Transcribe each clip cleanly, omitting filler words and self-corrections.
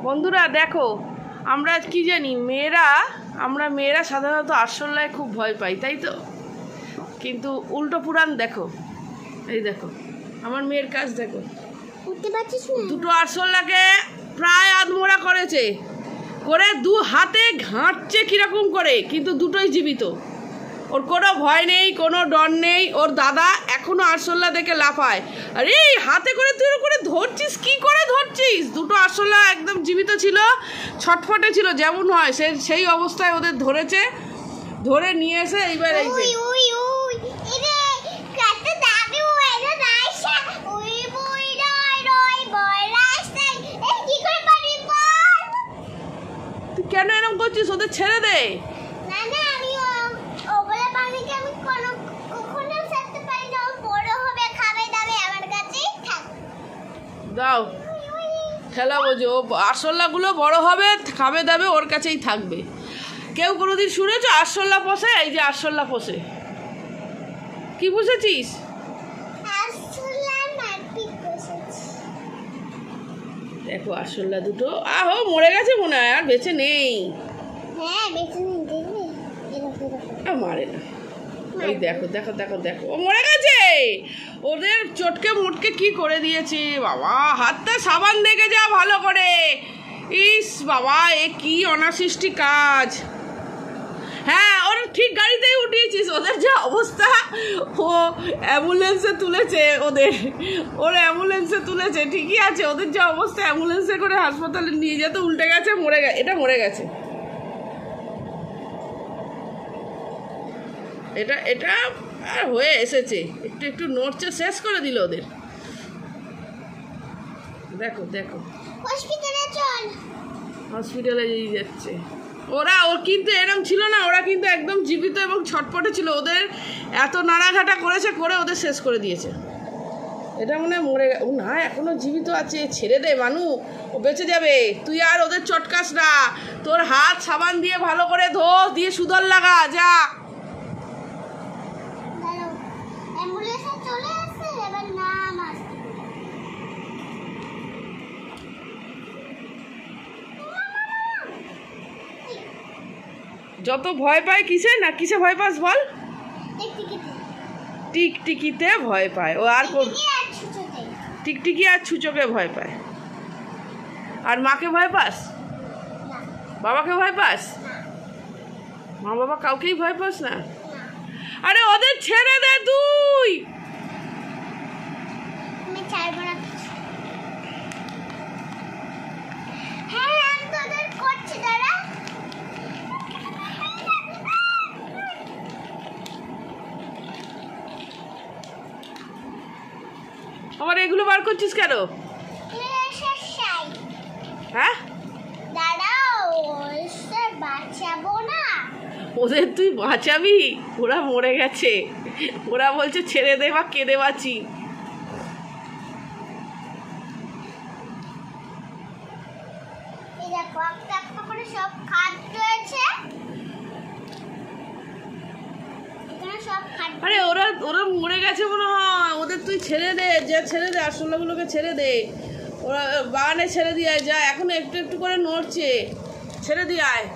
বন্ধুরা দেখো, আমরা কি জানি আমরা মেয়েরা সাধারণত আরশোলায় খুব ভয় পাই, তাই তো? কিন্তু উল্টো পুরাণ দেখো, এই দেখো আমার মেয়ের কাজ দেখো, দুটো আরশোলাকে প্রায় আধমরা করেছে, করে দু হাতে ঘাঁটছে কিরকম করে, কিন্তু দুটোই জীবিত। ওর কোনো ভয় নেই, কোনো ডর নেই। ওর দাদা এখনো আরশোলা দেখে লাফায়, আরে হাতে করে তুই করে ধরছিস, কি করে ধরছিস? দুটো আরশোলা একদম জীবিত ছিল, ছটফটে ছিল, যেমন হয় সেই অবস্থায় ওদের ধরেছে, ধরে নিয়ে এসে এইবার এই যে তুই কেন এরকম করছিস? ওদের ছেড়ে দে। দাও খেলাবো যে ও আরশোলাগুলো বড় হবে, খাবে দাবে, ওর কাছেই থাকবে। কেউ কোনোদিন শুনেছ আরশোলা পোষে? এই যে আরশোলা পোষে, কি বুঝেছিস? দেখো আরশোলা দুটো আহো মরে গেছে মনে হয়, আর বেঁচে নেই। মারে না, ওই দেখো দেখো দেখো দেখো ও মরে গেছে। ওদের চটকে মোটকে কি করে দিয়েছে বাবা, হাতটা সাবান দেখে যা ভালো করে। ইস বাবা, এ কি অনাসৃষ্টি কাজ। হ্যাঁ, ওর ঠিক গাড়িতেই উঠিয়েছিস। ওদের যা অবস্থা, ও অ্যাম্বুলেন্সে তুলেছে, ওর অ্যাম্বুলেন্সে তুলেছে, ঠিকই আছে। ওদের যা অবস্থা, অ্যাম্বুলেন্সে করে হাসপাতালে নিয়ে যেতে উল্টে গেছে, মরে গেছে। এটা মরে গেছে, এটা আর হয়ে এসেছে, একটু একটু নড়ছে, শেষ করে দিল ওদের। দেখো দেখো হসপিটালে নিয়ে যাচ্ছে। ওর কিন্তু এরকম ছিল না, ওরা কিন্তু একদম জীবিত এবং ছটপটে ছিল। ওদের এত নাড়াঘাটা করেছে, করে ওদের শেষ করে দিয়েছে। এটা মনে হয় মরে ও না, এখনো জীবিত আছে। ছেড়ে দে মানু, ও বেঁচে যাবে। তুই আর ওদের চটকাস না, তোর হাত সাবান দিয়ে ভালো করে ধো, দিয়ে সুদল লাগা, যা। যত ভয় পায় কিসে না, কিসে ভয় পাস বল? টিকটিকিতে ভয় পায় ও। আর টিকটিকি আর ছুচোকে ভয় পায়। আর মাকে ভয় পাস? বাবাকে ভয় পাস? মা বাবা কাউকেই ভয় পাস না? আরে ওদের ছেড়ে দে তুই। আমার এগুলো বার করছিস কেন? হ্যাঁ, ওদের তুই বাঁচাবি? ওরা মরে গেছে, ওরা বলছে ছেড়ে দে বা কেঁদে বাঁচি। আরে ওরা মরে গেছে মনে হয়। ওদের তুই ছেড়ে দে, ছেড়ে দে, আরশোলাগুলোকে ছেড়ে দে। ওরা বাগানে ছেড়ে দিয়ে যা, এখন একটু একটু করে নড়ছে, ছেড়ে দিয়ে আয়।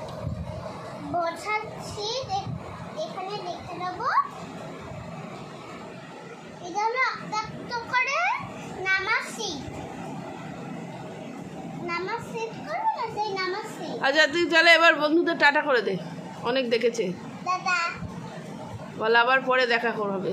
আচ্ছা তুই তাহলে এবার বন্ধুদের টাটা করে দে, অনেক দেখেছে বল, আবার পরে দেখা করবে।